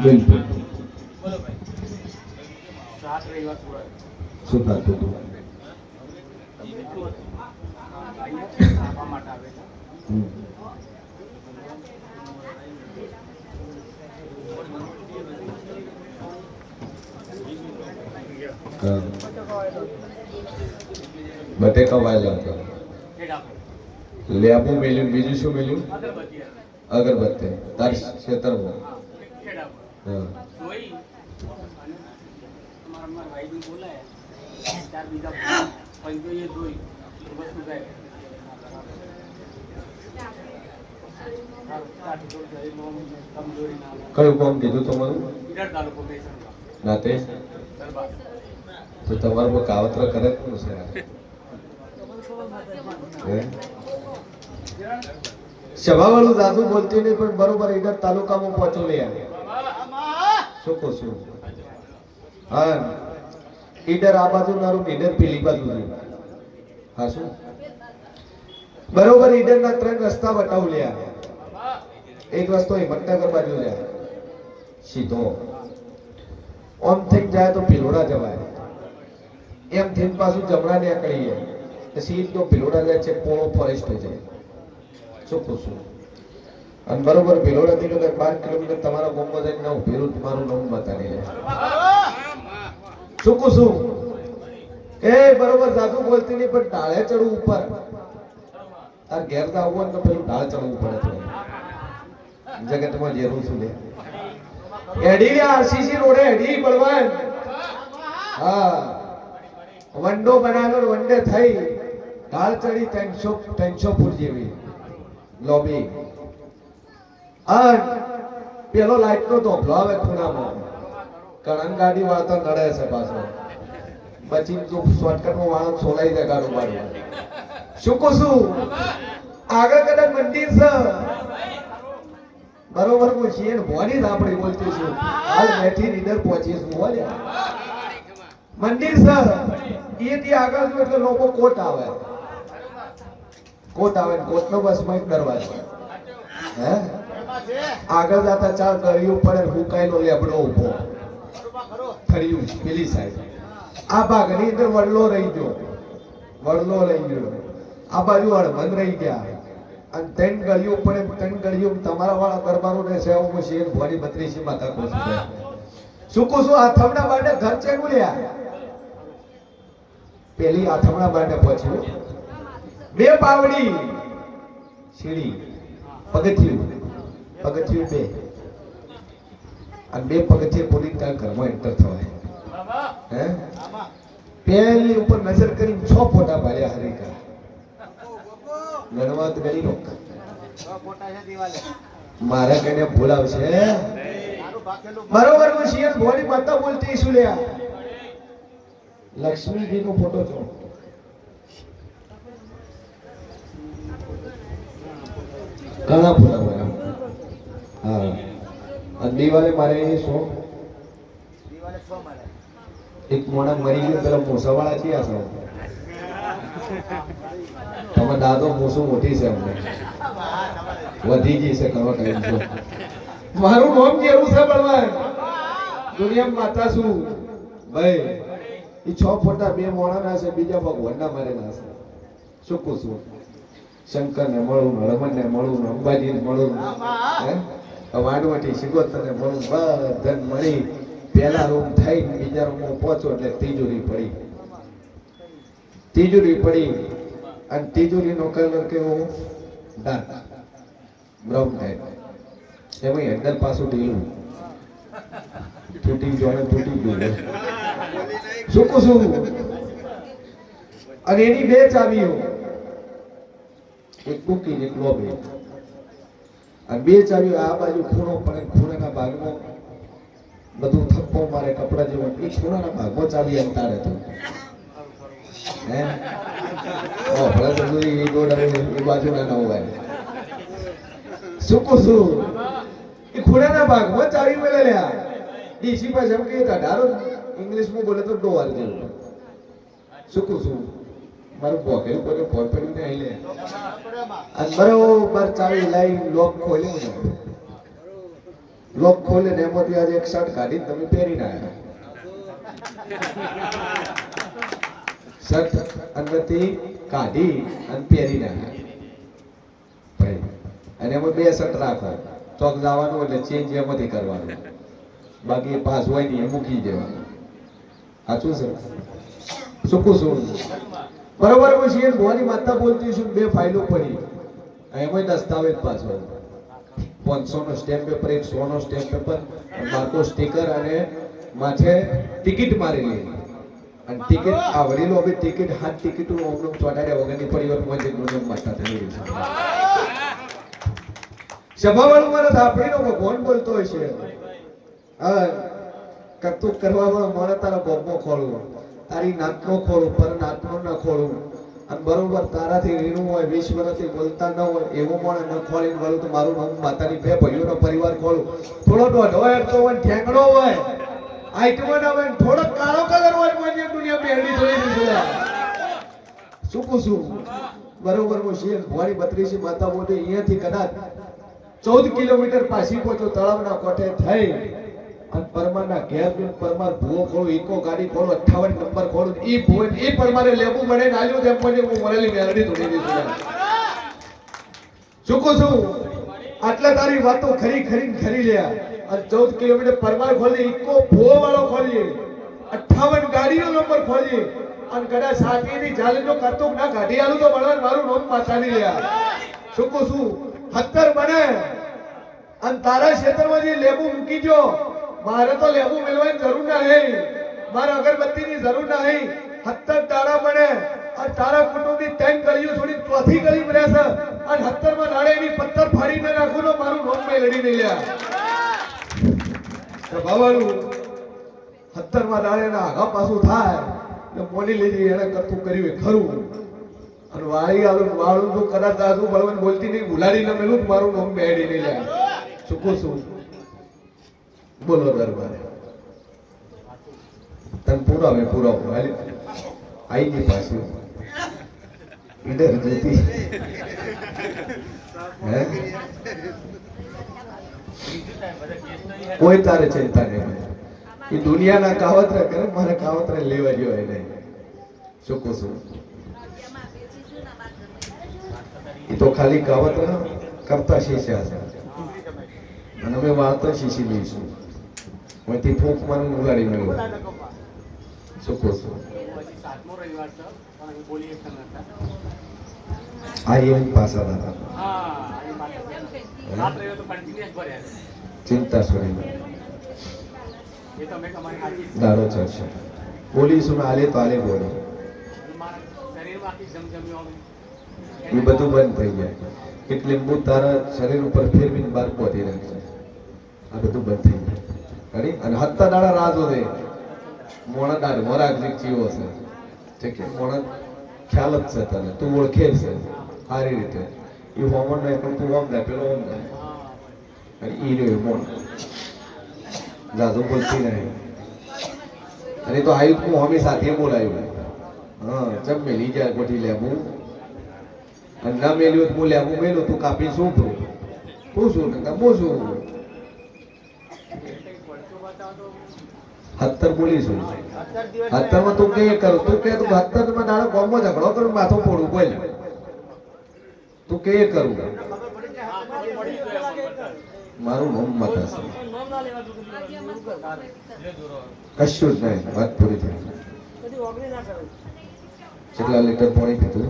બિલકુલ બોલો ભાઈ. સાત રવિવાર પૂરા. શું થતું હતું? આપવા માટે આવેલા. હમ. હા. બટેકા વાયેલા હતા. હેડ આપો. લેબુ મેલ્યું, બીજું શું મેલ્યું? અગરબત્તી. અગરબત્તી. તાર ખેતરમાં. હા. હેડ આપો. હા. જોઈ અને મારા ભાઈબંધ બોલાયા. ચાર બીજા બોલાયા. પણ જોઈએ જોઈ તો વસ્તુ ગાય. કયું કામ કીધું તમારું? ઈડર તાલુકો બેસણ નાતે દરબાર. તો તમારું કાવતરા કરે જ કોણ છે? હે? સભાવાળું દાદુ બોલતી નહીં પણ બરોબર ઈડર તાલુકામાં પહોંચો લે શું કહું છું? હા, ઈડર આ બાજુ નારું, ઈડર પેલી બાજુ નારું. હા શું બરોબર ઈડર ના 3 રસ્તા બતાવ લ્યા. એક રસ્તો હિંમતનગર બાજુ જાય સીધો, ઓમ થઈ જાય તો ભિલોડા જવાય, એમ થઈને પાછું જમણા નીકળીએ સીધો ભિલોડા જાય છે, પોળો ફોરેસ્ટ જાય. શું કહું છું? અને બરોબર ભિલોડા થી 12 કિલોમીટર તમારા ગામમાં જઈને ના ઉભેલું તમારું નામ બતાવી લે. શું કહું છું? એ બરોબર જાદુ બોલતી નહીં પણ ઢાળે ચડવું ઉપર. તાર ઘેર તો આવવું ને તો પેલું ઢાળ ચડવું પડે છે. જગતમાં જેરું છું લે એડી લે આરસીસી રોડે એડી બળવાન. હા, વંડો બનાવેલો, વંડે થઈ ઢાળ ચડી 300 ફૂટ જેવી લોબી. અને પેલો લાઈટ નો ધોપલો આવે ખૂણામાં, કણંગ ગાડી વાળતો નડે છે પાછો, પછી જો શોર્ટકટમાં વાળો છોલાઈ દે ગાડું મારું. શું કહું છું? આગળ કદાચ મંદિર છે બરોબર પૂછીએ ને ભોની જ આપણે બોલતી છું. હાલ બેઠી નીડર પહોંચીશું બોલ્યા મંદિર સર એથી આગળ જો એટલે લોકો કોટ આવે, કોટ આવે, કોટનો બસ માં દરવાજો. હે આગળ જતા 4 ગળીઓ પડે, હુકાયેલો લેબડો ઉભો થયું પેલી સાઈડ. આ ભાગની અંદર વડલો રહી ગયો, વડલો રહી ગયો, આ બાજુ હળમંદ રહી ગયા. અને 3 ગળીઓ પડે, 3 ગળીઓ તમારા વાળા દરબારો ને સેવા પછી 32 માતા કોસ છે. શું કહું છું? આથમણા બાટે ઘર ચેનું લ્યા, પેલી આથમણા બાટે પહોંચ્યું, 2 પાવડી સીડી, પગથિયું 2 અને 2 પગથિયે પોલીસ ત્યાં ઘરમાં એન્ટર થવાય. હે પેલી ઉપર નજર કરી 6 ફોટા પાડ્યા હરીકા. ગણવાત ગણી નો મારે કને ભૂલ આવશે બરોબર. હું શિયર ભોળી માતા બોલતી છું લ્યા. લક્ષ્મીજી નો ફોટો છો, ઘણા ફોટા મારા. હા, અને દિવાલે મારે શું એક મોણા મરી ગયો, પેલા મોસાવાળા છે આ સૌ તમે દાદો મોસું મોટી છે, અમને વધી ગઈ છે કરવા ટાઈમ છો. મારું નામ કેવું છે બળવાન, દુનિયામાં માતા છું ભાઈ. એ 6 ફોટા 2 મોણાના છે, બીજા ભગવાનના મારેલા છે. શું કહું છું? શંકર ને મળું, હનુમાન ને મળું, અંબાજી ને મળું, હે વાડવટી સિગોતર ને મળું, બધાને મળી પેલા રૂમ થઈ બીજા રૂમમાં પહોંચો એટલે તિજોરી પડી, તિજોરી પડી. અને તિજોરી નો કલર કેવો? Dark brown type. એમાં હેન્ડલ પાછું ઢીલું, તૂટી ગયું, તૂટી ગયું. શું કહું છું? અને એની 2 ચાવીઓ, એક બુકી એક લોબી. અને 2 ચાવીઓ આ બાજુ ખૂણો પડે, ખૂણાના ભાગમાં બધું થપ્પો મારે કપડા જેવું, એ ખૂણાના ભાગમાં ચાવી અંતાડે તો હે ભલે તો એ બાજુ ના હોય. શું કહું છું? એ ખૂણાના ભાગમાં ચાવી મળે લ્યા. ડીસી પાસે એમ કે 18 ઇંગ્લિશમાં બોલે તો ડોર જેવું. શું કહું છું? મારું પોકેટ પર પડ્યું ને અહીં લે અને બરોબર ચાવી લઈ લોક ખોલ્યું ને લોક ખોલે ને એમાંથી આજે એક શર્ટ કાઢીને તમે પહેરીને આવ્યા. શર્ટ અંદરથી કાઢી અને પહેરીને આવ્યા ભાઈ. અને એમાં બે શર્ટ રાખો, ચોક જવાનું એટલે ચેન્જ એમાંથી કરવાનું, બાકી પાસ હોય ને એ મૂકી દેવાનું. સાચું છે? શું શું બરોબર? પછી ભવાની માતા બોલતી છું, બે ફાઇલો પડી, એમાં દસ્તાવેજ પાછો 500 નો સ્ટેમ્પ પેપર, 100 નો સ્ટેમ્પ પેપર, માર્કો સ્ટીકર અને માથે ટિકિટ મારેલી. અને ટિકિટ આ વડીલો હવે ટિકિટ હાથ ટિકિટ ઓમનું ચોટાડ્યા વગરની પરિવાર મોજે માતા થઈ રહી છે. સભાવાળું મારા થાપડીનો ભગવાન બોલતો હોય છે, હા કરતું કરવામાં મને તારા ગોમો ખોલવું, તારી નાતનો ખોલું, પર નાતનો ન ખોલું. અને બરોબર તારાથી રીણું હોય, 20 વર્ષથી બોલતા ન હોય એવું મને ન ખોલીને વળું તો મારું નામ માતાની બે ભાઈઓનો પરિવાર ખોલું. થોડો દોઢો હોય ઠેંગડો હોય, આઈટમાં ના હોય, થોડો કાળો કલર હોય, મને દુનિયા બેરડી જોઈ દીધું. શું પૂછું? બરોબર હું શેર ભવાની 32 માતા બોલી અહીંયાથી કદાચ 14 કિલોમીટર પાછી પહોંચો તળાવના કોઠે થઈ અને પરમારના ઘેર પરમાર ભૂવો ખોલું, ઇકો ગાડી ખોલું, 58 નંબર ખોલું, ઈ ભૂવો ઈ પરમારે લેબુ બને નાલ્યું તેમ મને હું મરેલી મેરડી તોડી દીધું. શું કહું છું? આટલા તારી વાતો ખરી ખરી લ્યા. અને 14 કિલોમીટર પરમાર ખોલી, ઇકો ભૂવો વાળો ખોલી, 58 ગાડીનો નંબર ખોલી અને કદાચ સાતીની જાલીનો કરતું ના કાઢી આલું તો બળવાન મારું નામ પાછાની લ્યા. શું કહું છું? 70 બને અને તારા ક્ષેત્રમાં જે લેબુ મૂકી જો, મારે તો લેબુ મેળવાની જરૂર નહીં, મારે અગરબત્તીની જરૂર નહીં. 70 દાડા બને અને તારા કુટુંબની 3 ગળીઓ છોડી ચોથી ગળી રહેશે અને 70માં દાડે એની પથ્થર ફાડીને નાખું તો મારું નોમ મેં લડી નહીં લ્યા. ભાવાળું 70માં દાડે એના આગા પાછું થાય એટલે મોની લીધી એને કરતું કર્યું એ ખરું. અને વાળી વાળું તો કદાચ દાદુ બળવન બોલતી નહીં, ભૂલાડી ન મેલું મારું નોમ બેડી નહીં લ્યા. શું છું? બોલો દરબાર તને પૂરા આઈ ની પાછી ઈડર જતી હે કોઈ તારે ચિંતા નહીં. એ દુનિયાના કાવતરા કરે, મારે કાવતરા લેવા જોઈએ નહીં. શું કહું છું? એ તો ખાલી કાવતરા કરતા શીખ્યા છે અને અમે વાર્તા શીખી લઈશું. અહીંથી ફૂંક મને ઉગાડી મળ્યું. શું કહું છું? આ એમ પાછા હતા ચિંતા છોડી દાડો ચડશે. બોલીશું ને આલે તો આલે બોલે એ બધું બંધ થઈ જાય. એટલે લીંબુ તારા શરીર ઉપર ફેરવીને બહાર પહોંચી રાખશે. આ બધું બંધ થઈ જાય. અને 70 દાડા રાજો દે મોણા દાડ મોરાગ જીવો છે. ઠીક છે? મોણા ખ્યાલ જ છે તને, તું ઓળખે છે સારી રીતે. એ હોમન નહીં પણ તું ઓમ જાય પેલો ઓમ જાય અને ઈ રહ્યો મોણ જાદુ બોલતી નહીં. અને તો આયુધ હું હમી સાથે બોલાયું. હા જબ મેલી જાય ગોઠી લેબુ અને ના મેલ્યું હું લેબુ મેલું તું કાપી શું પૂછું પૂછું 70 બોલીશું. 70માં તું કે કરું, તું કે તું 70માં દાડો ગામમાં ઝઘડો કરું માથું પોડું બોલ, તું કે કરું મારું નામ માતા છે. કશું જ નહીં, વાત પૂરી થઈ. કેટલા લીટર પાણી પીધું?